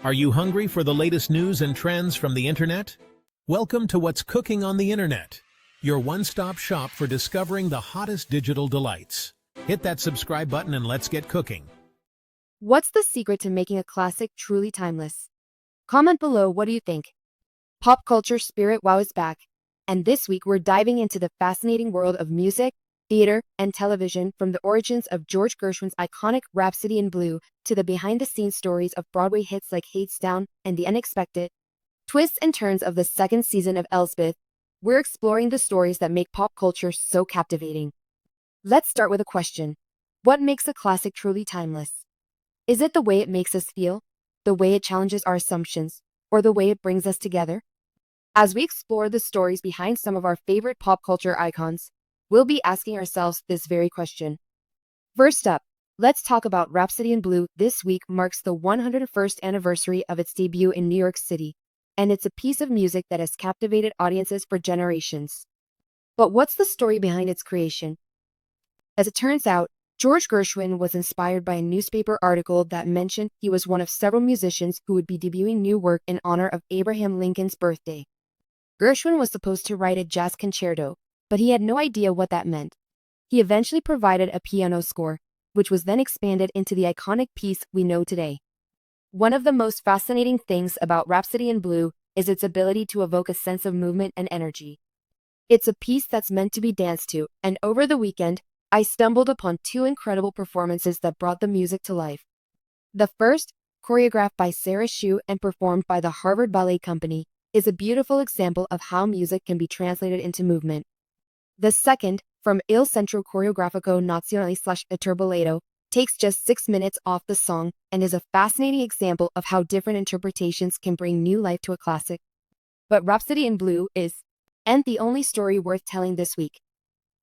Are you hungry for the latest news and trends from the internet? Welcome to What's Cooking on the Internet, your one-stop shop for discovering the hottest digital delights. Hit that subscribe button and let's get cooking. What's the secret to making a classic truly timeless? Comment below, what do you think? Pop culture spirit wow is back, and this week we're diving into the fascinating world of music, theater, and television, from the origins of George Gershwin's iconic Rhapsody in Blue to the behind-the-scenes stories of Broadway hits like Hadestown and the unexpected twists and turns of the second season of Elsbeth. We're exploring the stories that make pop culture so captivating. Let's start with a question. What makes a classic truly timeless? Is it the way it makes us feel, the way it challenges our assumptions, or the way it brings us together? As we explore the stories behind some of our favorite pop culture icons, we'll be asking ourselves this very question. First up, let's talk about Rhapsody in Blue. This week marks the 101st anniversary of its debut in New York City, and it's a piece of music that has captivated audiences for generations. But what's the story behind its creation? As it turns out, George Gershwin was inspired by a newspaper article that mentioned he was one of several musicians who would be debuting new work in honor of Abraham Lincoln's birthday. Gershwin was supposed to write a jazz concerto, but he had no idea what that meant. He eventually provided a piano score, which was then expanded into the iconic piece we know today. One of the most fascinating things about Rhapsody in Blue is its ability to evoke a sense of movement and energy. It's a piece that's meant to be danced to, and over the weekend, I stumbled upon two incredible performances that brought the music to life. The first, choreographed by Sarah Shu and performed by the Harvard Ballet Company, is a beautiful example of how music can be translated into movement. The second, from Il Centro Coreografico Nazionale/Turboleto, takes just 6 minutes off the song and is a fascinating example of how different interpretations can bring new life to a classic. But Rhapsody in Blue and the only story worth telling this week.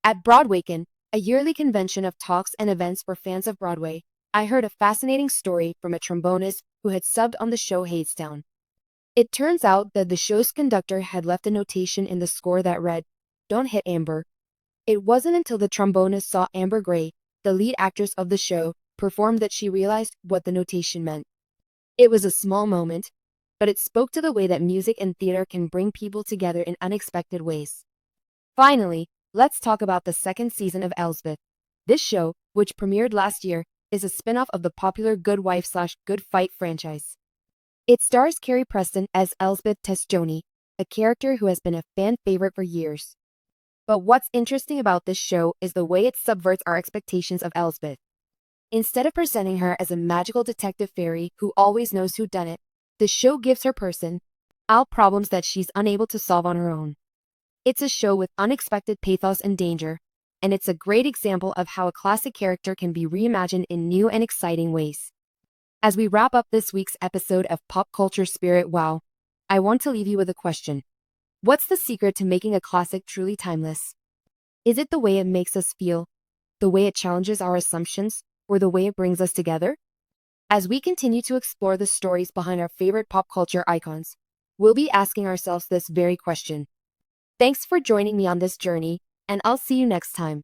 At Broadwaycon, a yearly convention of talks and events for fans of Broadway, I heard a fascinating story from a trombonist who had subbed on the show Hadestown. It turns out that the show's conductor had left a notation in the score that read, "Don't hit Amber." It wasn't until the trombonist saw Amber Gray, the lead actress of the show, perform that she realized what the notation meant. It was a small moment, but it spoke to the way that music and theater can bring people together in unexpected ways. Finally, let's talk about the second season of Elsbeth. This show, which premiered last year, is a spin-off of the popular Good Wife/Good Fight franchise. It stars Carrie Preston as Elsbeth Testjoni, a character who has been a fan favorite for years. But what's interesting about this show is the way it subverts our expectations of Elsbeth. Instead of presenting her as a magical detective fairy who always knows who done it, the show gives her problems that she's unable to solve on her own. It's a show with unexpected pathos and danger, and it's a great example of how a classic character can be reimagined in new and exciting ways. As we wrap up this week's episode of Pop Culture Spirit Wow, I want to leave you with a question. What's the secret to making a classic truly timeless? Is it the way it makes us feel, the way it challenges our assumptions, or the way it brings us together? As we continue to explore the stories behind our favorite pop culture icons, we'll be asking ourselves this very question. Thanks for joining me on this journey, and I'll see you next time.